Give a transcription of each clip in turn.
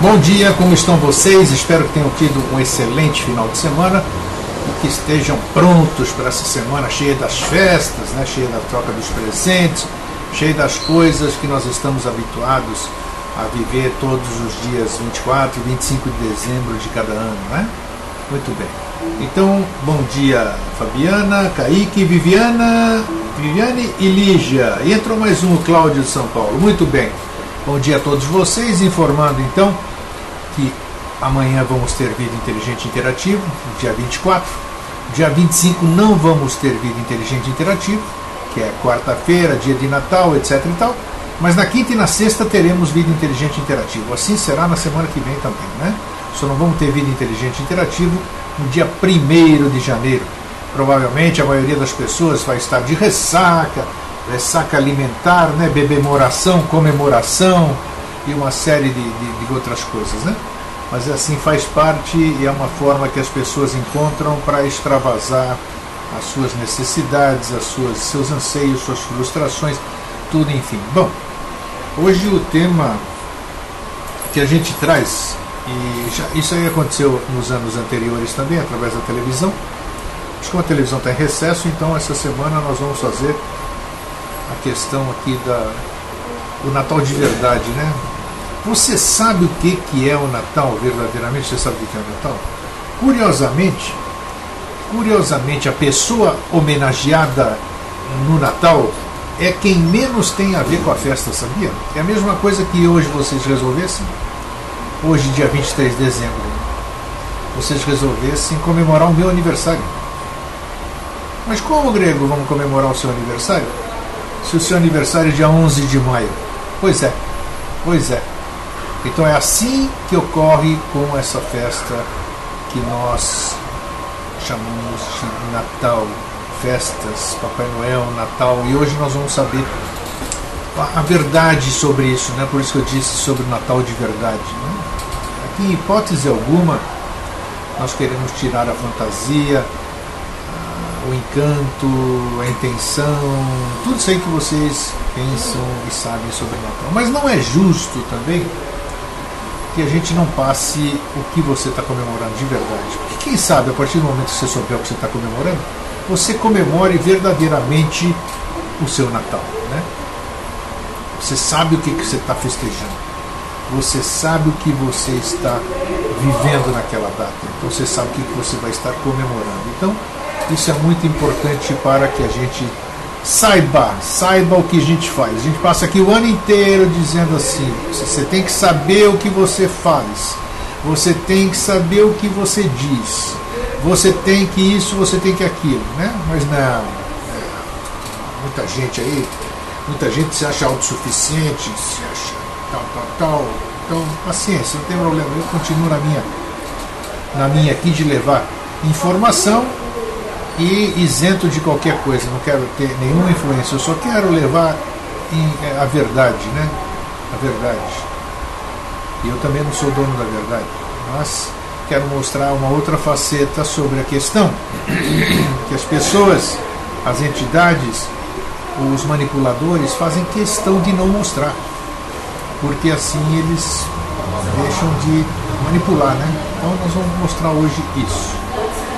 Bom dia, como estão vocês? Espero que tenham tido um excelente final de semana e que estejam prontos para essa semana cheia das festas, né? Cheia da troca dos presentes, cheia das coisas que nós estamos habituados a viver todos os dias 24 e 25 de dezembro de cada ano, né? Muito bem. Então, bom dia Fabiana, Kaique, Viviane e Lígia. E entrou mais um, o Cláudio de São Paulo. Muito bem. Bom dia a todos vocês, informando então que amanhã vamos ter Vida Inteligente Interativo, dia 24. Dia 25 não vamos ter Vida Inteligente Interativo, que é quarta-feira, dia de Natal, etc e tal. Mas na quinta e na sexta teremos Vida Inteligente Interativo. Assim será na semana que vem também, né? Só não vamos ter Vida Inteligente Interativo no dia 1º de janeiro. Provavelmente a maioria das pessoas vai estar de ressaca alimentar, né? Bebemoração, comemoração e uma série de outras coisas, né? Mas assim faz parte e é uma forma que as pessoas encontram para extravasar as suas necessidades, seus anseios, suas frustrações, tudo, enfim. Bom, hoje o tema que a gente traz, e isso aí aconteceu nos anos anteriores também, através da televisão. Acho que a televisão está em recesso, então essa semana nós vamos fazer a questão aqui do Natal de verdade, né? Você sabe o que é o Natal verdadeiramente? Você sabe o que é o Natal? Curiosamente, a pessoa homenageada no Natal é quem menos tem a ver com a festa, sabia? É a mesma coisa que hoje vocês resolvessem, hoje dia 23 de dezembro, vocês resolvessem comemorar o meu aniversário. Mas como, Grego, vamos comemorar o seu aniversário? Se o seu aniversário é dia 11 de maio. Pois é. Então é assim que ocorre com essa festa que nós chamamos de Natal. Festas, Papai Noel, Natal. E hoje nós vamos saber a verdade sobre isso, né? Por isso que eu disse sobre o Natal de verdade, né? Aqui, em hipótese alguma, nós queremos tirar a fantasia, o encanto, a intenção, tudo isso aí que vocês pensam e sabem sobre o Natal. Mas não é justo também que a gente não passe o que você está comemorando de verdade. Porque quem sabe, a partir do momento que você souber o que você está comemorando, você comemore verdadeiramente o seu Natal, né? Você sabe o que você está festejando. Você sabe o que você está vivendo naquela data. Então você sabe o que você vai estar comemorando. Então, isso é muito importante para que a gente saiba o que a gente faz. A gente passa aqui o ano inteiro dizendo assim: você tem que saber o que você faz, você tem que saber o que você diz, você tem que isso, você tem que aquilo, né? Mas não, muita gente se acha autossuficiente, se acha tal. Então, paciência, não tem problema, eu continuo na minha aqui de levar informação e isento de qualquer coisa, não quero ter nenhuma influência, eu só quero levar a verdade, né? A verdade. E eu também não sou dono da verdade, mas quero mostrar uma outra faceta sobre a questão que as pessoas, as entidades, os manipuladores fazem questão de não mostrar, porque assim eles deixam de manipular, né? Então nós vamos mostrar hoje isso.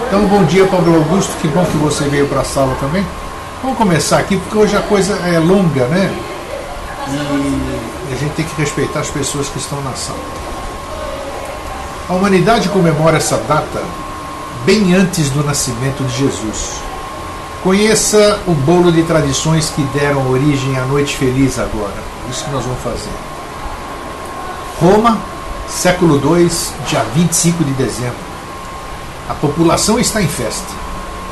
Então, bom dia, Pablo Augusto, que bom que você veio para a sala também. Vamos começar aqui, porque hoje a coisa é longa, né? E a gente tem que respeitar as pessoas que estão na sala. A humanidade comemora essa data bem antes do nascimento de Jesus. Conheça o bolo de tradições que deram origem à Noite Feliz agora. Isso que nós vamos fazer. Roma, século II, dia 25 de dezembro. A população está em festa,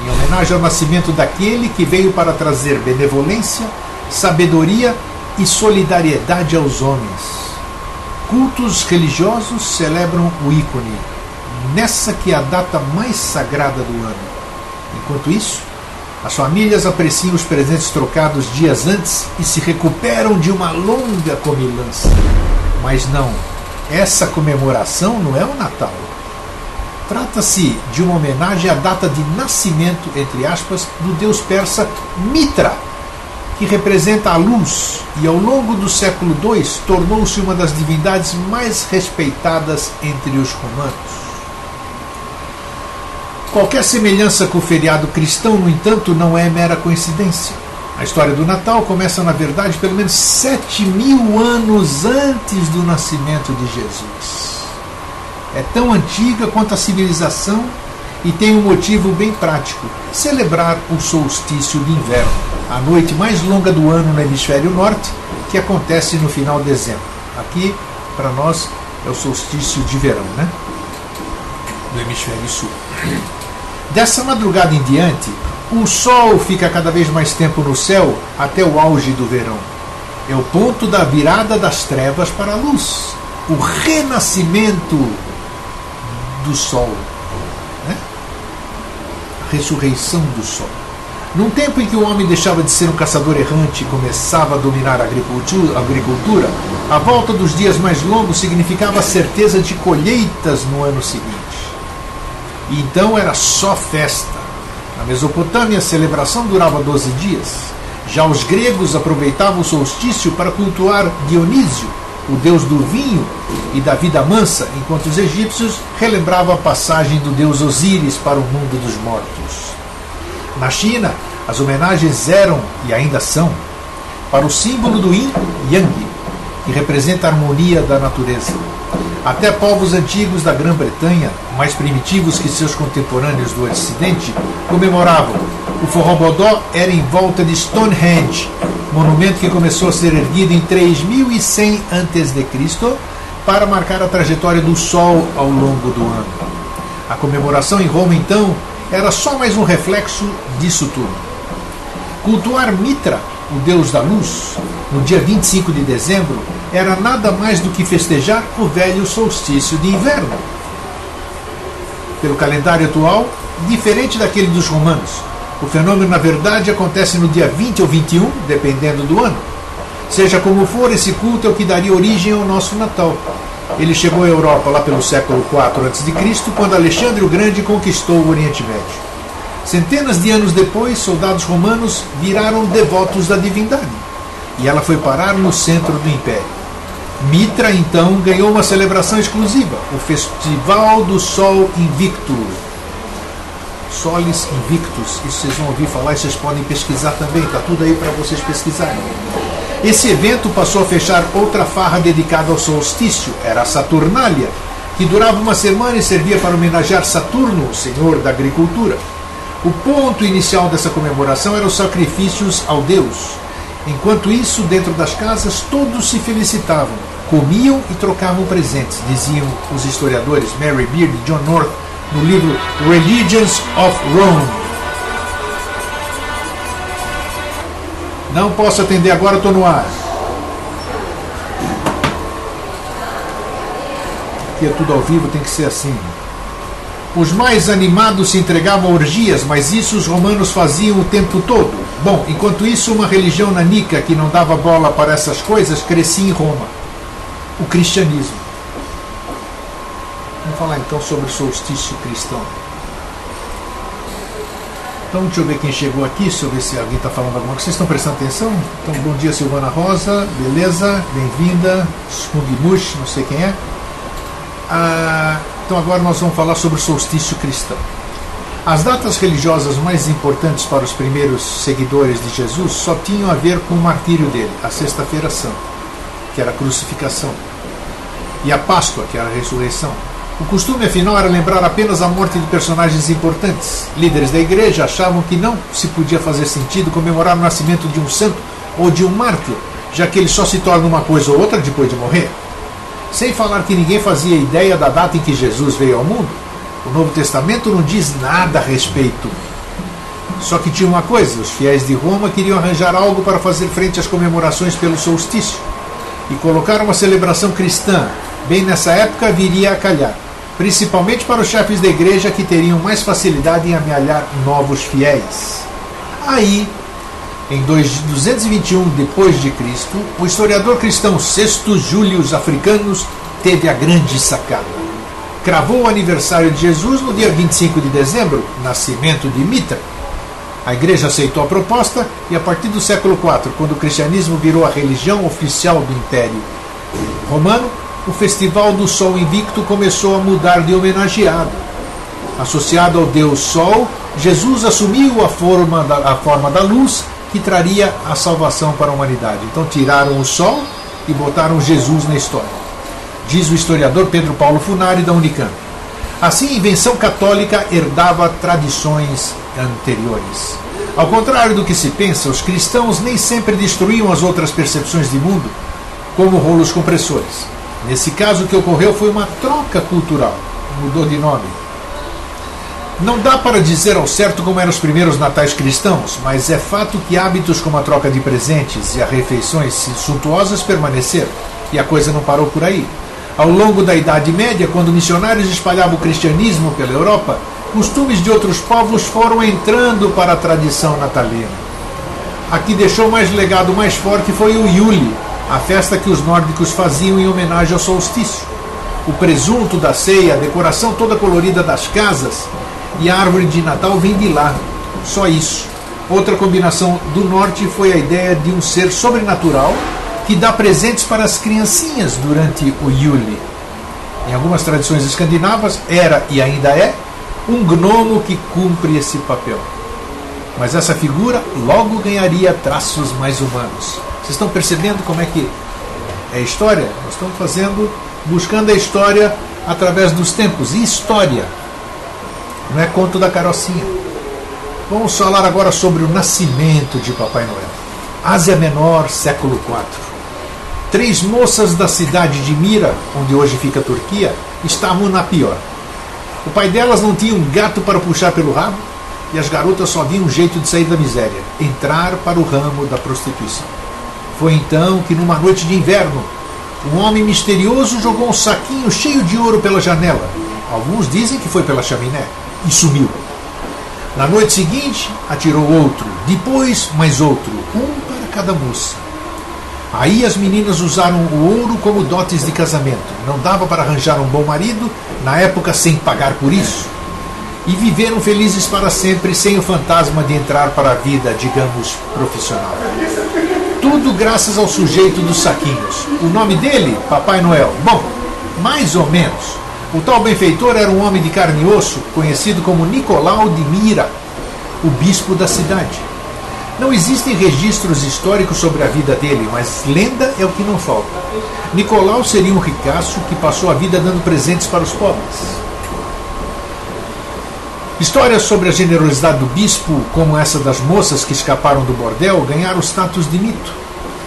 em homenagem ao nascimento daquele que veio para trazer benevolência, sabedoria e solidariedade aos homens. Cultos religiosos celebram o ícone, nessa que é a data mais sagrada do ano. Enquanto isso, as famílias apreciam os presentes trocados dias antes e se recuperam de uma longa comilança. Mas não, essa comemoração não é o Natal. Trata-se de uma homenagem à data de nascimento, entre aspas, do deus persa Mitra, que que representa a luz e ao longo do século II tornou-se uma das divindades mais respeitadas entre os romanos. Qualquer semelhança com o feriado cristão, no entanto, não é mera coincidência. A história do Natal começa, na verdade, pelo menos 7.000 anos antes do nascimento de Jesus. É tão antiga quanto a civilização e tem um motivo bem prático: celebrar o solstício de inverno, a noite mais longa do ano no hemisfério norte, que acontece no final de dezembro. Aqui, para nós, é o solstício de verão, né? No hemisfério sul. Dessa madrugada em diante, o sol fica cada vez mais tempo no céu até o auge do verão. É o ponto da virada das trevas para a luz, o renascimento do sol, né? A ressurreição do sol. Num tempo em que o homem deixava de ser um caçador errante e começava a dominar a agricultura, a volta dos dias mais longos significava a certeza de colheitas no ano seguinte. E então era só festa. Na Mesopotâmia, a celebração durava 12 dias. Já os gregos aproveitavam o solstício para cultuar Dionísio, o deus do vinho e da vida mansa, enquanto os egípcios relembravam a passagem do deus Osíris para o mundo dos mortos. Na China, as homenagens eram, e ainda são, para o símbolo do Yin Yang, que representa a harmonia da natureza. Até povos antigos da Grã-Bretanha, mais primitivos que seus contemporâneos do Ocidente, comemoravam. O forró-bodó era em volta de Stonehenge, monumento que começou a ser erguido em 3100 a.C. para marcar a trajetória do Sol ao longo do ano. A comemoração em Roma, então, era só mais um reflexo disso tudo. Cultuar Mitra, o deus da luz, no dia 25 de dezembro, era nada mais do que festejar o velho solstício de inverno. Pelo calendário atual, diferente daquele dos romanos, o fenômeno, na verdade, acontece no dia 20 ou 21, dependendo do ano. Seja como for, esse culto é o que daria origem ao nosso Natal. Ele chegou à Europa lá pelo século IV a.C., quando Alexandre o Grande conquistou o Oriente Médio. Centenas de anos depois, soldados romanos viraram devotos da divindade, e ela foi parar no centro do império. Mitra, então, ganhou uma celebração exclusiva, o Festival do Sol Invicto. Solis Invictus, isso vocês vão ouvir falar e vocês podem pesquisar também, está tudo aí para vocês pesquisarem. Esse evento passou a fechar outra farra dedicada ao solstício, era a Saturnália, que durava uma semana e servia para homenagear Saturno, o senhor da agricultura. O ponto inicial dessa comemoração eram os sacrifícios ao Deus. Enquanto isso, dentro das casas, todos se felicitavam, comiam e trocavam presentes, diziam os historiadores Mary Beard e John North no livro Religions of Rome. Não posso atender agora, estou no ar. Aqui é tudo ao vivo, tem que ser assim. Os mais animados se entregavam a orgias, mas isso os romanos faziam o tempo todo. Bom, enquanto isso, uma religião nanica que não dava bola para essas coisas crescia em Roma. O cristianismo. Vamos falar então sobre o solstício cristão. Então, deixa eu ver quem chegou aqui, deixa eu ver se alguém está falando alguma coisa. Vocês estão prestando atenção? Então, bom dia, Silvana Rosa, beleza? Bem-vinda. Smugimush, não sei quem é. Então agora nós vamos falar sobre o solstício cristão. As datas religiosas mais importantes para os primeiros seguidores de Jesus só tinham a ver com o martírio dele, a Sexta-feira Santa, que era a crucificação, e a Páscoa, que era a ressurreição. O costume, afinal, era lembrar apenas a morte de personagens importantes. Líderes da igreja achavam que não se podia fazer sentido comemorar o nascimento de um santo ou de um mártir, já que ele só se torna uma coisa ou outra depois de morrer. Sem falar que ninguém fazia ideia da data em que Jesus veio ao mundo. O Novo Testamento não diz nada a respeito. Só que tinha uma coisa: os fiéis de Roma queriam arranjar algo para fazer frente às comemorações pelo solstício. E colocar uma celebração cristã bem nessa época viria a calhar, principalmente para os chefes da igreja, que teriam mais facilidade em amealhar novos fiéis. Aí, em 221 depois de Cristo, o historiador cristão Sextus Julius Africanus teve a grande sacada. Cravou o aniversário de Jesus no dia 25 de dezembro, nascimento de Mitra. A igreja aceitou a proposta e a partir do século IV, quando o cristianismo virou a religião oficial do Império Romano, o Festival do Sol Invicto começou a mudar de homenageado. Associado ao Deus Sol, Jesus assumiu a forma da luz que traria a salvação para a humanidade. Então tiraram o Sol e botaram Jesus na história. Diz o historiador Pedro Paulo Funari, da Unicamp. Assim, a invenção católica herdava tradições anteriores. Ao contrário do que se pensa, os cristãos nem sempre destruíam as outras percepções de mundo, como rolos compressores. Nesse caso, o que ocorreu foi uma troca cultural. Mudou de nome. Não dá para dizer ao certo como eram os primeiros natais cristãos, mas é fato que hábitos como a troca de presentes e as refeições suntuosas permaneceram, e a coisa não parou por aí. Ao longo da Idade Média, quando missionários espalhavam o cristianismo pela Europa, costumes de outros povos foram entrando para a tradição natalina. A que deixou mais legado mais forte foi o Yule, a festa que os nórdicos faziam em homenagem ao solstício. O presunto da ceia, a decoração toda colorida das casas e a árvore de Natal vem de lá. Só isso. Outra combinação do norte foi a ideia de um ser sobrenatural que dá presentes para as criancinhas durante o Yule. Em algumas tradições escandinavas, era e ainda é um gnomo que cumpre esse papel. Mas essa figura logo ganharia traços mais humanos. Vocês estão percebendo como é que é a história? Nós estamos buscando a história através dos tempos. E história não é conto da carrocinha. Vamos falar agora sobre o nascimento de Papai Noel. Ásia Menor, século IV. 3 moças da cidade de Mira, onde hoje fica a Turquia, estavam na pior. O pai delas não tinha um gato para puxar pelo rabo e as garotas só viam um jeito de sair da miséria, entrar para o ramo da prostituição. Foi então que, numa noite de inverno, um homem misterioso jogou um saquinho cheio de ouro pela janela. Alguns dizem que foi pela chaminé e sumiu. Na noite seguinte, atirou outro, depois mais outro, um para cada moça. Aí as meninas usaram o ouro como dotes de casamento. Não dava para arranjar um bom marido, na época sem pagar por isso. E viveram felizes para sempre, sem o fantasma de entrar para a vida, digamos, profissional. Tudo graças ao sujeito dos saquinhos. O nome dele, Papai Noel. Bom, mais ou menos. O tal benfeitor era um homem de carne e osso, conhecido como Nicolau de Mira, o bispo da cidade. Não existem registros históricos sobre a vida dele, mas lenda é o que não falta. Nicolau seria um ricaço que passou a vida dando presentes para os pobres. Histórias sobre a generosidade do bispo, como essa das moças que escaparam do bordel, ganharam status de mito.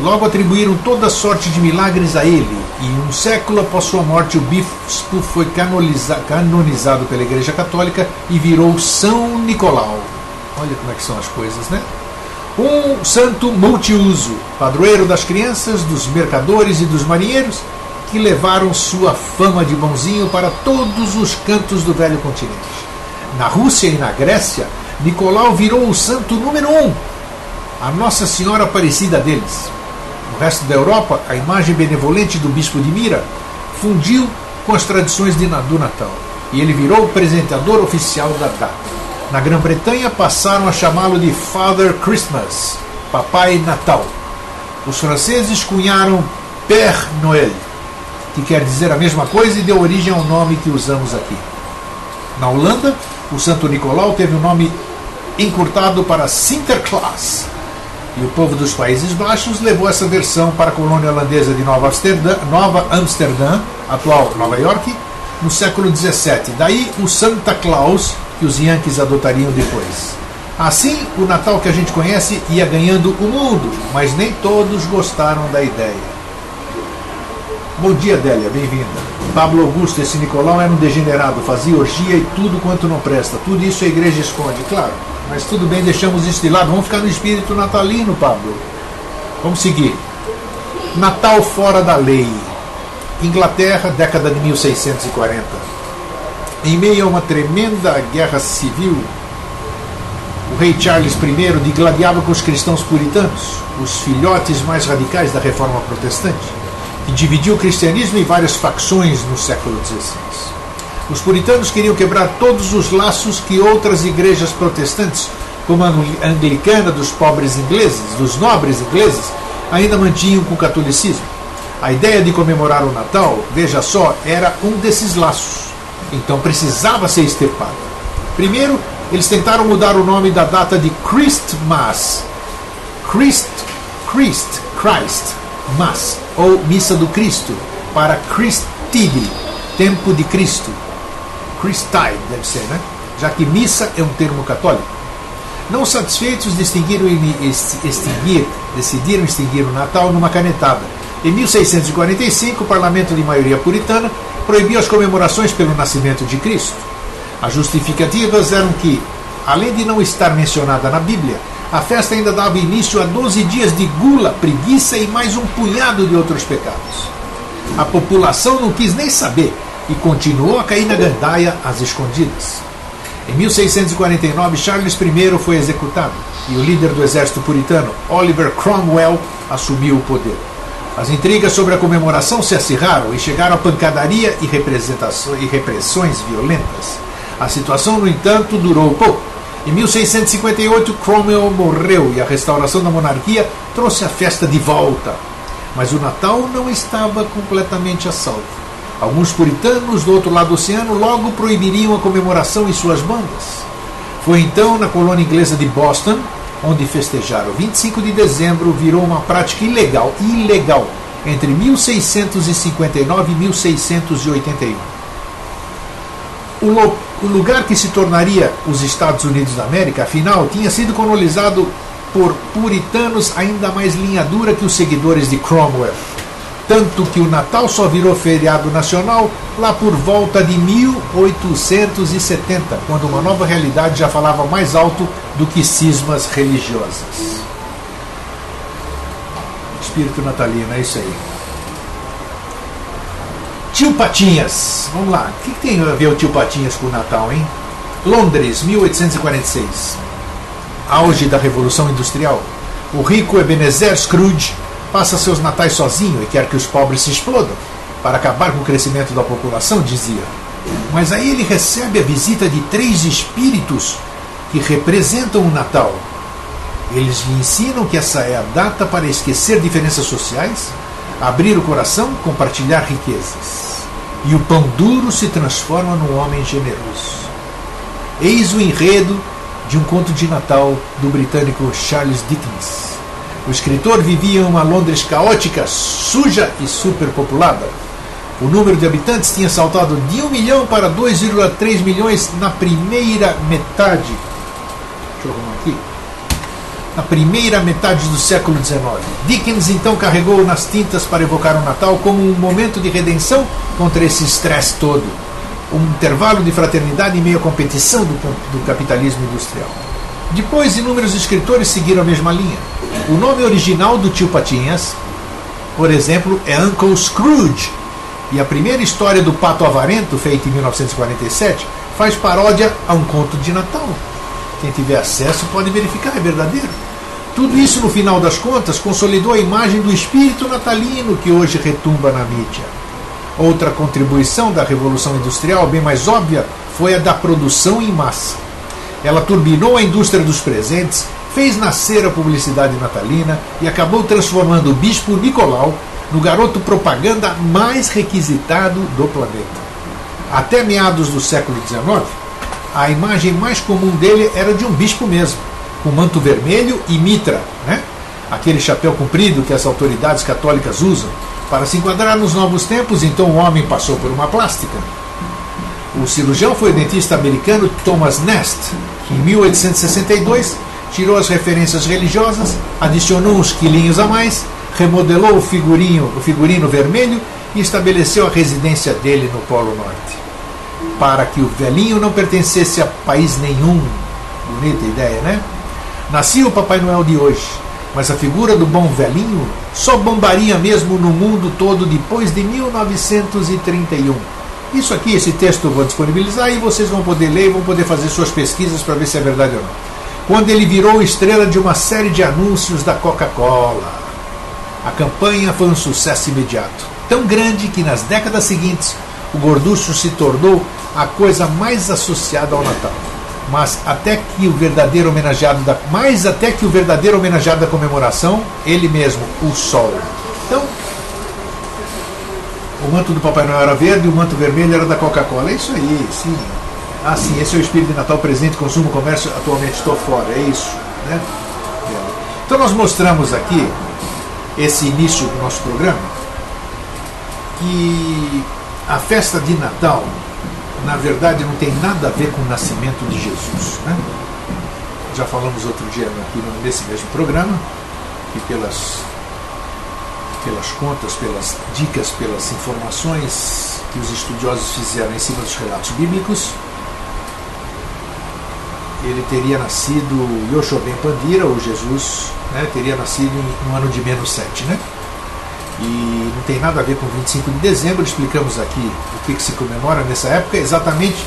Logo atribuíram toda sorte de milagres a ele, e um século após sua morte o bispo foi canonizado pela Igreja Católica e virou São Nicolau. Olha como é que são as coisas, né? Um santo multiuso, padroeiro das crianças, dos mercadores e dos marinheiros, que levaram sua fama de bonzinho para todos os cantos do velho continente. Na Rússia e na Grécia, Nicolau virou o santo número 1, a Nossa Senhora Aparecida deles. No resto da Europa, a imagem benevolente do bispo de Mira fundiu com as tradições do Natal, e ele virou o presentador oficial da data. Na Grã-Bretanha passaram a chamá-lo de Father Christmas, Papai Natal. Os franceses cunharam Père Noël, que quer dizer a mesma coisa e deu origem ao nome que usamos aqui. Na Holanda, o Santo Nicolau teve o nome encurtado para Sinterklaas, e o povo dos Países Baixos levou essa versão para a colônia holandesa de Nova Amsterdã, atual Nova York, no século XVII. Daí o Santa Claus, que os Yankees adotariam depois. Assim, o Natal que a gente conhece ia ganhando o mundo, mas nem todos gostaram da ideia. Bom dia, Délia, bem-vinda. Pablo Augusto, esse Nicolau era um degenerado, fazia orgia e tudo quanto não presta. Tudo isso a igreja esconde, claro. Mas tudo bem, deixamos isso de lado. Vamos ficar no espírito natalino, Pablo. Vamos seguir. Natal fora da lei. Inglaterra, década de 1640. Em meio a uma tremenda guerra civil, o rei Charles I digladiava com os cristãos puritanos, os filhotes mais radicais da reforma protestante, que dividiu o cristianismo em várias facções no século XVI. Os puritanos queriam quebrar todos os laços que outras igrejas protestantes como a anglicana dos pobres ingleses, dos nobres ingleses, ainda mantinham com o catolicismo. A ideia de comemorar o Natal, veja só, era um desses laços. Então precisava ser extirpado. Primeiro, eles tentaram mudar o nome da data de Christmas, Christ, Mass, ou Missa do Cristo, para Christide, Tempo de Cristo. Christide deve ser, né? Já que missa é um termo católico. Não satisfeitos, decidiram extinguir o Natal numa canetada. Em 1645, o parlamento de maioria puritana proibiu as comemorações pelo nascimento de Cristo. As justificativas eram que, além de não estar mencionada na Bíblia, a festa ainda dava início a 12 dias de gula, preguiça e mais um punhado de outros pecados. A população não quis nem saber e continuou a cair na gandaia às escondidas. Em 1649, Charles I foi executado e o líder do exército puritano, Oliver Cromwell, assumiu o poder. As intrigas sobre a comemoração se acirraram e chegaram a pancadaria e repressões violentas. A situação, no entanto, durou pouco. Em 1658, Cromwell morreu e a restauração da monarquia trouxe a festa de volta. Mas o Natal não estava completamente a salvo. Alguns puritanos do outro lado do oceano logo proibiriam a comemoração em suas bandas. Foi então na colônia inglesa de Boston, onde festejar o 25 de dezembro virou uma prática ilegal entre 1659 e 1681. O lugar que se tornaria os Estados Unidos da América, afinal, tinha sido colonizado por puritanos ainda mais linha dura que os seguidores de Cromwell. Tanto que o Natal só virou feriado nacional lá por volta de 1870, quando uma nova realidade já falava mais alto do que cismas religiosas. Espírito natalino, é isso aí. Tio Patinhas, vamos lá. O que tem a ver o Tio Patinhas com o Natal, hein? Londres, 1846. Auge da Revolução Industrial. O rico Ebenezer Scrooge passa seus natais sozinho e quer que os pobres se explodam, para acabar com o crescimento da população, dizia. Mas aí ele recebe a visita de 3 espíritos que representam o Natal. Eles lhe ensinam que essa é a data para esquecer diferenças sociais, abrir o coração, compartilhar riquezas. E o pão duro se transforma num homem generoso. Eis o enredo de um conto de Natal do britânico Charles Dickens. O escritor vivia em uma Londres caótica, suja e superpopulada. O número de habitantes tinha saltado de 1 milhão para 2,3 milhões na primeira metade. Deixa eu arrumar aqui. Na primeira metade do século XIX. Dickens então carregou nas tintas para evocar o Natal como um momento de redenção contra esse estresse todo. Um intervalo de fraternidade em meio à competição do capitalismo industrial. Depois, inúmeros escritores seguiram a mesma linha. O nome original do Tio Patinhas, por exemplo, é Uncle Scrooge. E a primeira história do Pato Avarento, feita em 1947, faz paródia a um conto de Natal. Quem tiver acesso pode verificar, é verdadeiro. Tudo isso, no final das contas, consolidou a imagem do espírito natalino que hoje retumba na mídia. Outra contribuição da Revolução Industrial, bem mais óbvia, foi a da produção em massa. Ela turbinou a indústria dos presentes, fez nascer a publicidade natalina e acabou transformando o Bispo Nicolau no garoto propaganda mais requisitado do planeta. Até meados do século XIX, a imagem mais comum dele era de um bispo mesmo, com manto vermelho e mitra, né? Aquele chapéu comprido que as autoridades católicas usam. Para se enquadrar nos novos tempos, então o homem passou por uma plástica. O cirurgião foi o dentista americano Thomas Nast, que em 1862 tirou as referências religiosas, adicionou uns quilinhos a mais, remodelou o figurino vermelho e estabeleceu a residência dele no Polo Norte. Para que o velhinho não pertencesse a país nenhum. Bonita ideia, né? Nascia o Papai Noel de hoje, mas a figura do bom velhinho só bombaria mesmo no mundo todo depois de 1931. Isso aqui, esse texto eu vou disponibilizar e vocês vão poder ler e vão poder fazer suas pesquisas para ver se é verdade ou não. Quando ele virou estrela de uma série de anúncios da Coca-Cola. A campanha foi um sucesso imediato, tão grande que nas décadas seguintes o gorducho se tornou a coisa mais associada ao Natal. mas até que o verdadeiro homenageado da comemoração, ele mesmo, o Sol. Então, o manto do Papai Noel era verde e o manto vermelho era da Coca-Cola. É isso aí, sim. Ah, sim, esse é o espírito de Natal, presente, consumo, comércio, atualmente estou fora. É isso, né? Então nós mostramos aqui, esse início do nosso programa, que a festa de Natal, na verdade, não tem nada a ver com o nascimento de Jesus, né? Já falamos outro dia aqui nesse mesmo programa, que pelas contas, pelas dicas, pelas informações que os estudiosos fizeram em cima dos relatos bíblicos, ele teria nascido, Yoshobem Pandira, ou Jesus, né, teria nascido no ano de -7, né? E não tem nada a ver com 25 de dezembro, explicamos aqui o que se comemora nessa época. Exatamente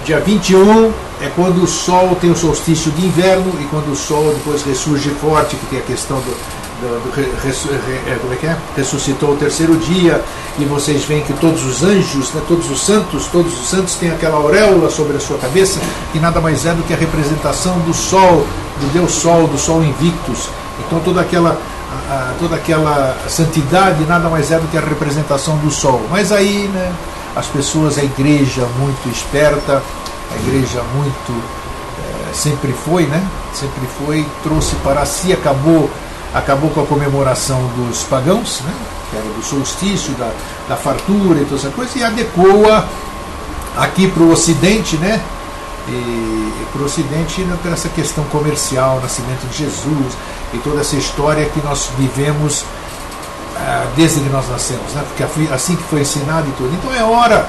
dia 21 é quando o Sol tem o solstício de inverno, e quando o Sol depois ressurge forte, que tem a questão ressuscitou o terceiro dia, e vocês veem que todos os anjos, né, todos os santos têm aquela auréola sobre a sua cabeça, que nada mais é do que a representação do Sol, do Deus Sol, do Sol Invictus. Então toda aquela santidade nada mais é do que a representação do Sol. Mas aí, né, as pessoas, a igreja muito esperta, a igreja muito sempre foi, trouxe para si, acabou com a comemoração dos pagãos, né, que era do solstício, da fartura e toda essa coisa, e adequou-a aqui para o Ocidente, né, e para o Ocidente, né, para essa questão comercial, nascimento de Jesus e toda essa história que nós vivemos desde que nós nascemos, né, porque assim que foi ensinado e tudo. Então é hora,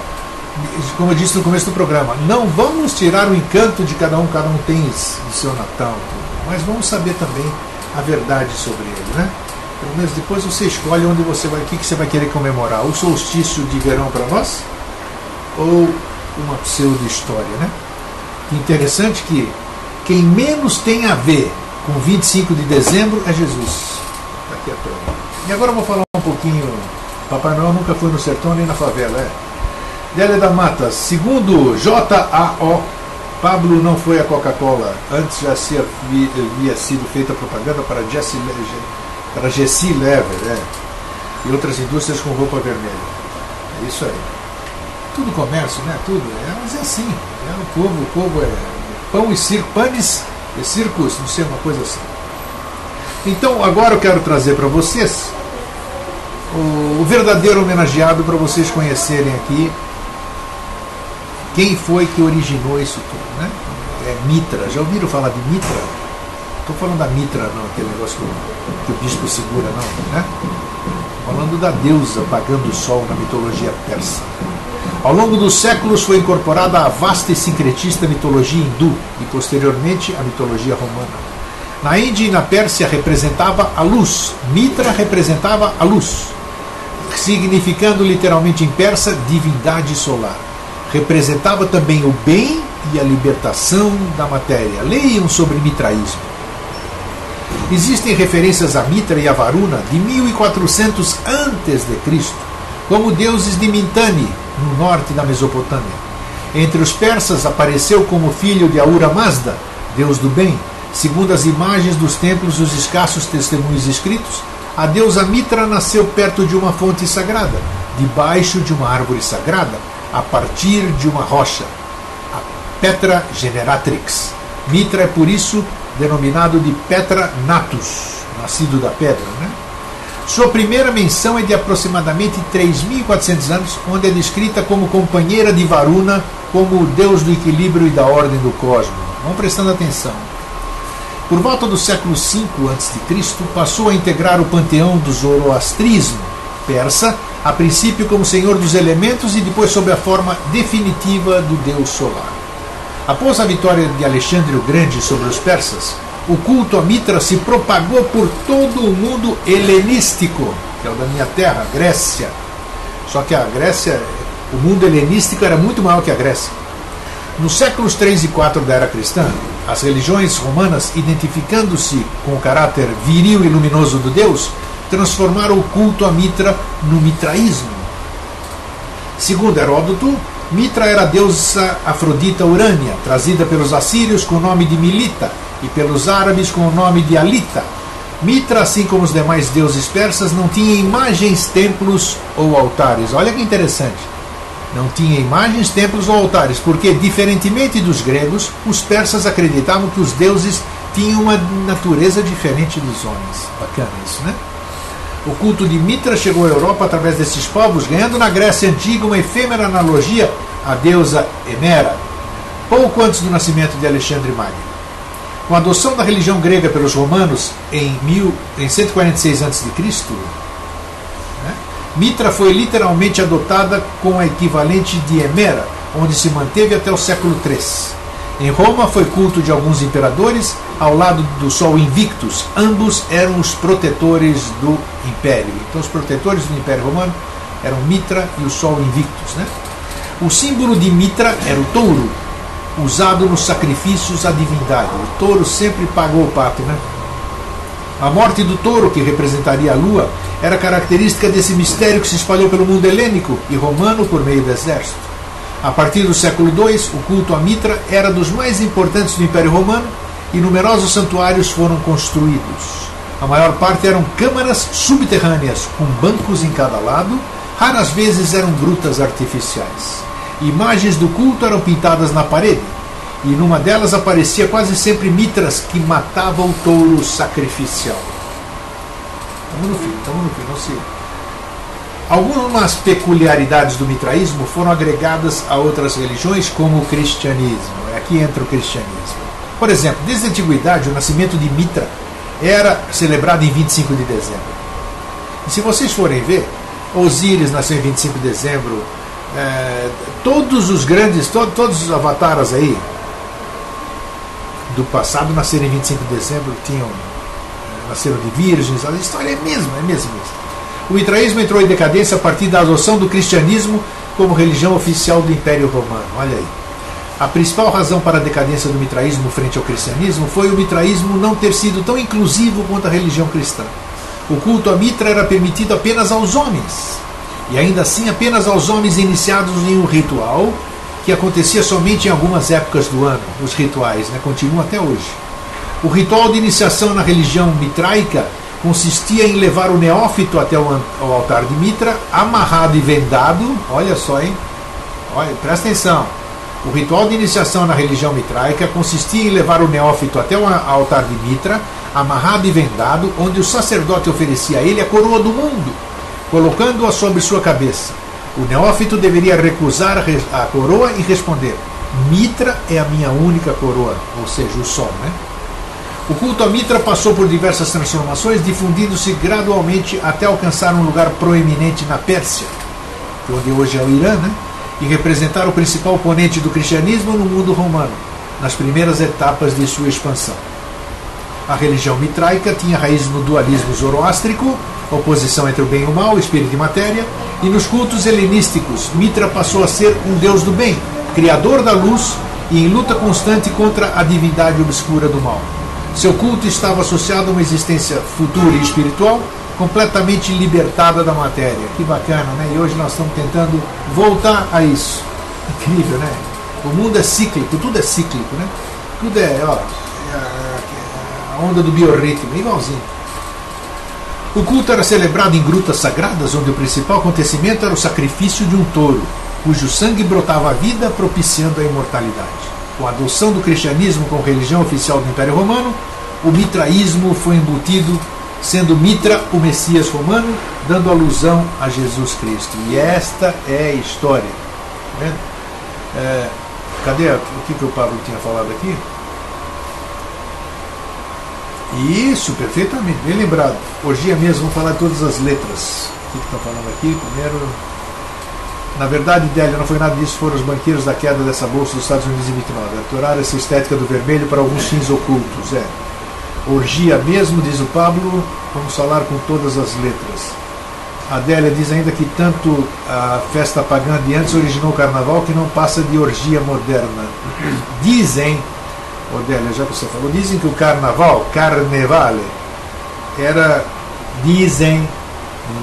como eu disse no começo do programa, não vamos tirar o encanto de cada um tem o seu Natal, mas vamos saber também a verdade sobre ele, né? Pelo menos depois você escolhe onde você vai, o que você vai querer comemorar, o solstício de verão para nós ou uma pseudo-história, né? Interessante que quem menos tem a ver com 25 de dezembro é Jesus. Está aqui a prova. E agora eu vou falar um pouquinho. Papai Noel nunca foi no sertão nem na favela, é? Délia da Mata, segundo JAO, Pablo não foi a Coca-Cola. Antes já havia sido feita propaganda para Jessie Lever, e outras indústrias com roupa vermelha. É isso aí. Tudo comércio, né? Tudo. Mas é assim. O povo é pão e circo, panes e circos, não sei, uma coisa assim. Então, agora eu quero trazer para vocês o verdadeiro homenageado, para vocês conhecerem aqui quem foi que originou isso tudo, né? É Mitra. Já ouviram falar de Mitra? Estou falando da Mitra, não, aquele negócio que o bispo segura, não, né? Falando da deusa pagando o sol na mitologia persa. Ao longo dos séculos foi incorporada a vasta e sincretista mitologia hindu e posteriormente a mitologia romana. Na Índia e na Pérsia representava a luz. Mitra representava a luz, significando literalmente em persa divindade solar. Representava também o bem e a libertação da matéria. Leiam sobre mitraísmo. Existem referências a Mitra e a Varuna de 1400 a.C., como deuses de Mitanni, no norte da Mesopotâmia. Entre os persas apareceu como filho de Ahura Mazda, deus do bem. Segundo as imagens dos templos e os escassos testemunhos escritos, a deusa Mitra nasceu perto de uma fonte sagrada, debaixo de uma árvore sagrada, a partir de uma rocha, a Petra Generatrix. Mitra é por isso denominado de Petra Natus, nascido da pedra, né? Sua primeira menção é de aproximadamente 3.400 anos, onde é descrita como companheira de Varuna, como o deus do equilíbrio e da ordem do cosmos. Vão prestando atenção. Por volta do século V a.C., passou a integrar o panteão do zoroastrismo persa, a princípio como senhor dos elementos e depois sob a forma definitiva do deus solar. Após a vitória de Alexandre o Grande sobre os persas, o culto a Mitra se propagou por todo o mundo helenístico, que é o da minha terra, Grécia. Só que a Grécia, o mundo helenístico era muito maior que a Grécia. Nos séculos 3 e 4 da era cristã, as religiões romanas, identificando-se com o caráter viril e luminoso do deus, transformaram o culto a Mitra no mitraísmo. Segundo Heródoto, Mitra era a deusa Afrodita Urânia, trazida pelos assírios com o nome de Milita e pelos árabes com o nome de Alita. Mitra, assim como os demais deuses persas, não tinha imagens, templos ou altares. Olha que interessante. Não tinha imagens, templos ou altares, porque, diferentemente dos gregos, os persas acreditavam que os deuses tinham uma natureza diferente dos homens. Bacana isso, né? O culto de Mitra chegou à Europa através desses povos, ganhando na Grécia Antiga uma efêmera analogia à deusa Hemera, pouco antes do nascimento de Alexandre Magno. Com a adoção da religião grega pelos romanos em 146 a.C., Mitra foi literalmente adotada com a equivalente de Hemera, onde se manteve até o século III. Em Roma foi culto de alguns imperadores, ao lado do Sol Invictus. Ambos eram os protetores do Império. Então os protetores do Império Romano eram Mitra e o Sol Invictus. Né? O símbolo de Mitra era o touro, usado nos sacrifícios à divindade. O touro sempre pagou o pato, né? A morte do touro, que representaria a lua, era característica desse mistério que se espalhou pelo mundo helênico e romano por meio do exército. A partir do século II, o culto a Mitra era dos mais importantes do Império Romano e numerosos santuários foram construídos. A maior parte eram câmaras subterrâneas, com bancos em cada lado, raras vezes eram grutas artificiais. Imagens do culto eram pintadas na parede, e numa delas aparecia quase sempre Mitras que matava o touro sacrificial. Estamos no fim, não sei. Algumas peculiaridades do mitraísmo foram agregadas a outras religiões, como o cristianismo. Aqui entra o cristianismo. Por exemplo, desde a antiguidade, o nascimento de Mitra era celebrado em 25 de dezembro. E se vocês forem ver, Osíris nasceu em 25 de dezembro, todos os grandes, todos os avataras aí do passado nasceram em 25 de dezembro, nasceram de virgens, a história é mesmo. O mitraísmo entrou em decadência a partir da adoção do cristianismo como religião oficial do Império Romano. Olha aí. A principal razão para a decadência do mitraísmo frente ao cristianismo foi o mitraísmo não ter sido tão inclusivo quanto a religião cristã. O culto a Mitra era permitido apenas aos homens, e ainda assim apenas aos homens iniciados em um ritual que acontecia somente em algumas épocas do ano. Os rituais, continuam até hoje. O ritual de iniciação na religião mitraica consistia em levar o neófito até o altar de Mitra, amarrado e vendado. Olha só, hein? Olha, presta atenção. O ritual de iniciação na religião mitraica consistia em levar o neófito até o altar de Mitra, amarrado e vendado, onde o sacerdote oferecia a ele a coroa do mundo, colocando-a sobre sua cabeça. O neófito deveria recusar a coroa e responder: Mitra é a minha única coroa, ou seja, o sol, né? O culto a Mitra passou por diversas transformações, difundindo-se gradualmente até alcançar um lugar proeminente na Pérsia, onde hoje é o Irã, e representar o principal oponente do cristianismo no mundo romano, nas primeiras etapas de sua expansão. A religião mitraica tinha raiz no dualismo zoroástrico, oposição entre o bem e o mal, espírito e matéria, e nos cultos helenísticos, Mitra passou a ser um deus do bem, criador da luz e em luta constante contra a divindade obscura do mal. Seu culto estava associado a uma existência futura e espiritual, completamente libertada da matéria. Que bacana, né? E hoje nós estamos tentando voltar a isso. Incrível, né? O mundo é cíclico, tudo é cíclico, né? Tudo é, a onda do biorritmo, igualzinho. O culto era celebrado em grutas sagradas, onde o principal acontecimento era o sacrifício de um touro, cujo sangue brotava a vida, propiciando a imortalidade. Com a adoção do cristianismo como religião oficial do Império Romano, o mitraísmo foi embutido, sendo Mitra o Messias romano, dando alusão a Jesus Cristo. E esta é a história. Cadê o que o Pablo tinha falado aqui? Isso, perfeitamente, bem lembrado. Orgia mesmo, vamos falar de todas as letras. O que estão falando aqui? Primeiro, na verdade, Délia, não foi nada disso, foram os banqueiros da queda dessa bolsa dos Estados Unidos em 29. Atoraram essa estética do vermelho para alguns fins ocultos. Orgia mesmo, diz o Pablo, vamos falar com todas as letras. A Délia diz ainda que tanto a festa pagã de antes originou o carnaval que não passa de orgia moderna. Dizem, Délia, já que você falou, dizem que o carnaval, carnevale, dizem,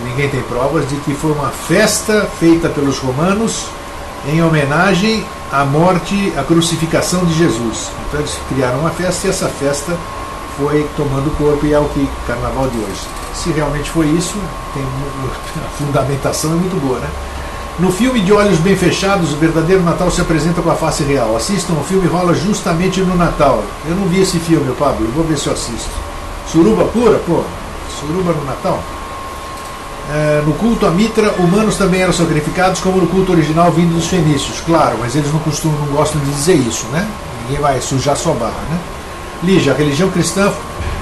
ninguém tem provas, de que foi uma festa feita pelos romanos em homenagem à morte, à crucificação de Jesus. Então eles criaram uma festa e essa festa foi tomando corpo e é o que carnaval de hoje. Se realmente foi isso, a fundamentação é muito boa, né? No filme De Olhos Bem Fechados, o verdadeiro Natal se apresenta com a face real. Assistam, o filme rola justamente no Natal. Eu não vi esse filme, Pablo, eu vou ver se eu assisto. Suruba pura? Pô, suruba no Natal? No culto à Mitra, humanos também eram sacrificados, como no culto original vindo dos fenícios. Claro, mas eles não gostam de dizer isso, né? Ninguém vai sujar sua barra, né? Lígia, a religião cristã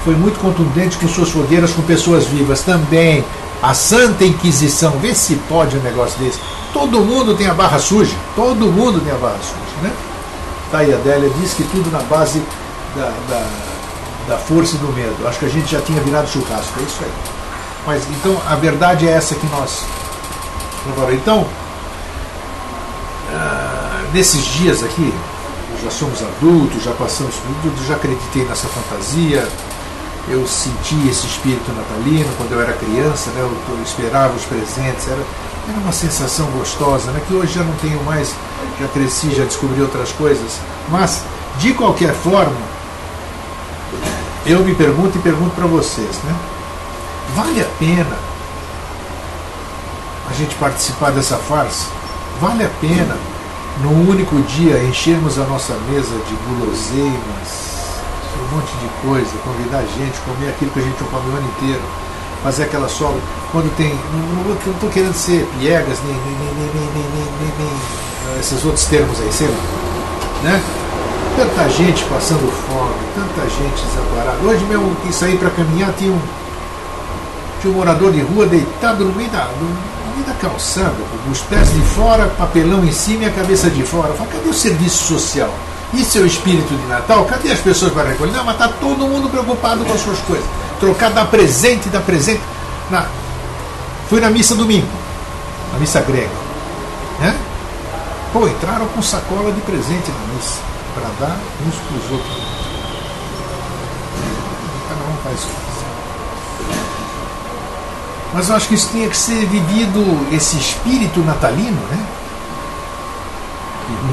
foi muito contundente com suas fogueiras com pessoas vivas. Também a Santa Inquisição, vê se pode um negócio desse. Todo mundo tem a barra suja, todo mundo tem a barra suja, né? Tá aí, a Adélia diz que tudo na base da força e do medo. Acho que a gente já tinha virado churrasco, é isso aí. Mas então a verdade é essa que nós. Então, nesses dias aqui, já somos adultos, já passamos por tudo, já acreditei nessa fantasia, eu senti esse espírito natalino quando eu era criança, né? Eu esperava os presentes, era uma sensação gostosa, né? Que hoje já não tenho mais, já cresci, já descobri outras coisas, mas de qualquer forma, eu me pergunto e pergunto para vocês, né? Vale a pena a gente participar dessa farsa? Vale a pena num único dia enchermos a nossa mesa de guloseimas, um monte de coisa, convidar a gente, comer aquilo que a gente não come o ano inteiro, fazer aquela sobra, quando tem, não estou querendo ser piegas, nem esses outros termos aí, sei lá, né? Tanta gente passando fome, tanta gente desamparada. Hoje mesmo que saí para caminhar, tinha um morador de rua deitado no meio da calçada, com os pés de fora, papelão em cima e a cabeça de fora. Eu falo, cadê o serviço social? Isso é o espírito de Natal? Cadê as pessoas para recolher? Não, mas está todo mundo preocupado com as suas coisas. Trocar, dar presente. Fui na missa domingo, na missa grega, né? Pô, entraram com sacola de presente na missa, para dar uns para os outros. Cada um faz isso. Mas eu acho que isso tinha que ser vivido, esse espírito natalino, né?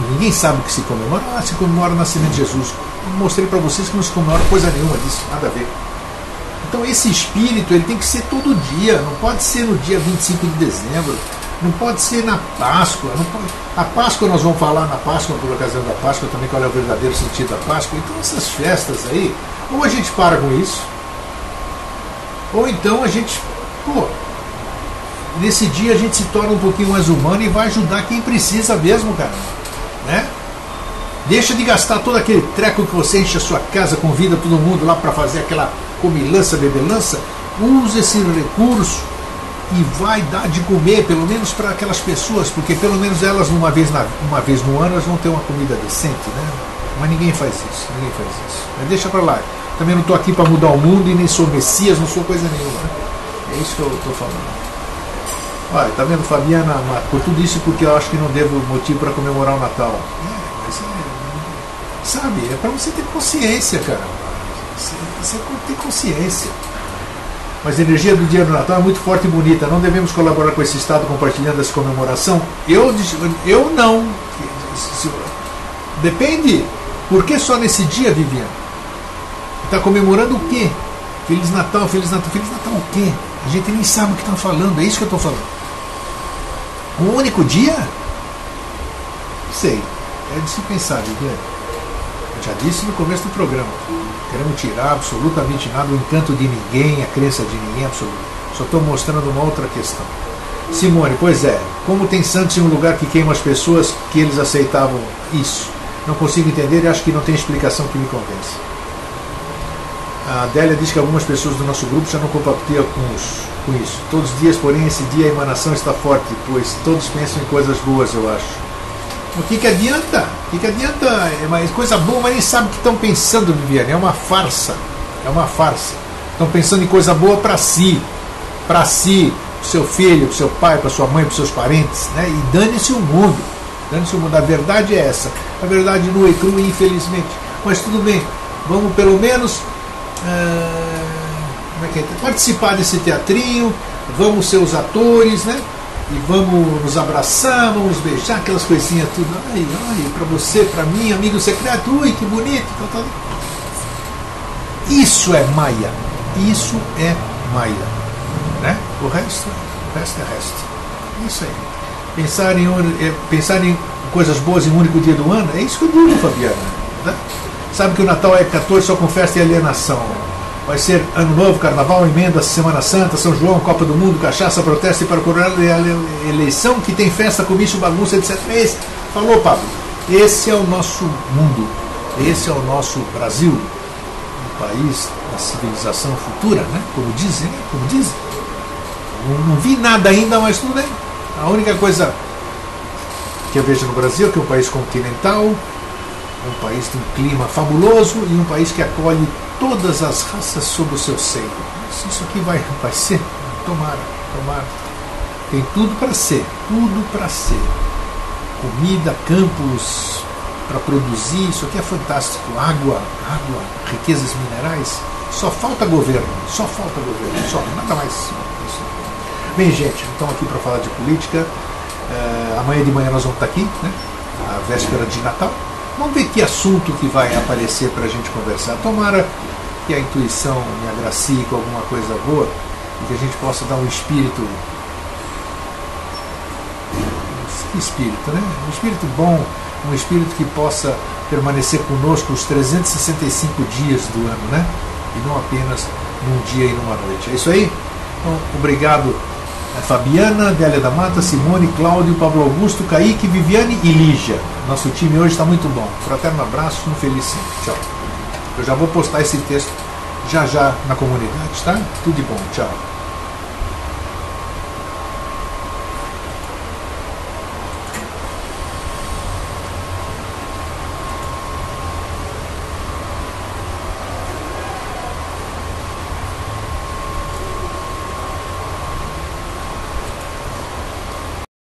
Ninguém sabe o que se comemora. Se comemora o nascimento de Jesus. Eu mostrei para vocês que não se comemora coisa nenhuma disso, nada a ver. Então esse espírito ele tem que ser todo dia, não pode ser no dia 25 de dezembro, não pode ser na Páscoa. Não pode... A Páscoa nós vamos falar na Páscoa, por ocasião da Páscoa também, qual é o verdadeiro sentido da Páscoa. Então essas festas aí, ou a gente para com isso, ou então a gente... Pô, nesse dia a gente se torna um pouquinho mais humano e vai ajudar quem precisa mesmo, cara, né? Deixa de gastar todo aquele treco que você enche a sua casa, convida todo mundo lá para fazer aquela comilança, bebelança. Use esse recurso e vai dar de comer, pelo menos para aquelas pessoas, porque pelo menos elas uma vez no ano elas vão ter uma comida decente, né? Mas ninguém faz isso, Mas deixa para lá. Também não estou aqui para mudar o mundo e nem sou Messias, não sou coisa nenhuma, né? É isso que eu estou falando. Olha, tá vendo, Fabiana, por tudo isso porque eu acho que não devo motivo para comemorar o Natal. Sabe, é para você ter consciência, cara. Você ter consciência. Mas a energia do dia do Natal é muito forte e bonita. Não devemos colaborar com esse estado compartilhando essa comemoração? Eu não. Depende. Por que só nesse dia, Viviane? Está comemorando o quê? Feliz Natal, Feliz Natal. Feliz Natal o quê? A gente nem sabe o que estão falando. É isso que eu estou falando. Um único dia? Não sei. É de se pensar, Viviane. Eu já disse no começo do programa. Queremos tirar absolutamente nada, o encanto de ninguém, a crença de ninguém, absoluto. Só estou mostrando uma outra questão. Simone, pois é. Como tem santos em um lugar que queima as pessoas, que eles aceitavam isso? Não consigo entender e acho que não tem explicação que me convence. A Adélia diz que algumas pessoas do nosso grupo já não compactuam com isso. Todos os dias, porém, esse dia a emanação está forte, pois todos pensam em coisas boas, eu acho. O que adianta? O que adianta? É uma coisa boa, mas nem sabe o que estão pensando, Viviane. É uma farsa. É uma farsa. Estão pensando em coisa boa para si. Para si, para o seu filho, para o seu pai, para sua mãe, para os seus parentes. Né? E dane-se o mundo. Dane-se o mundo. A verdade é essa. A verdade nua e crua, infelizmente. Mas tudo bem. Vamos pelo menos... participar desse teatrinho, vamos ser os atores, né? e vamos nos abraçar, vamos beijar, aquelas coisinhas tudo. Ai, ai, para você, para mim, amigo secreto, ui, que bonito. Isso é Maia. Isso é Maia. Né? O resto é resto. Isso aí. Pensar em coisas boas em um único dia do ano, é isso que eu digo, Fabiana. Né? Sabe que o Natal é 14 só com festa e alienação. Vai ser Ano Novo, Carnaval, emenda, Semana Santa, São João, Copa do Mundo, cachaça, protesto e para coroar a eleição, que tem festa, comício, bagunça, etc. Falou, Pablo. Esse é o nosso mundo. Esse é o nosso Brasil. Um país da civilização futura, né? Como dizem, né? Como dizem. Não vi nada ainda, mas tudo bem. A única coisa que eu vejo no Brasil é que é um país continental, um país de um clima fabuloso e um país que acolhe todas as raças sob o seu seio. Isso aqui vai ser, tomara. Tem tudo para ser, comida, campos para produzir, isso aqui é fantástico. Água, riquezas minerais. Só falta governo, só, nada mais. Bem, gente, estamos aqui para falar de política. Amanhã de manhã nós vamos estar aqui, né? A véspera de Natal. Vamos ver que assunto que vai aparecer para a gente conversar. Tomara que a intuição me agracie com alguma coisa boa e que a gente possa dar um espírito. Que espírito, né? Um espírito bom, um espírito que possa permanecer conosco os 365 dias do ano, né? E não apenas num dia e numa noite. É isso aí? Então, obrigado. Fabiana, Délia da Mata, Simone, Cláudio, Pablo Augusto, Kaique, Viviane e Lígia. Nosso time hoje está muito bom. Fraterno abraço, um feliz sempre. Tchau. Eu já vou postar esse texto já na comunidade, tá? Tudo de bom. Tchau.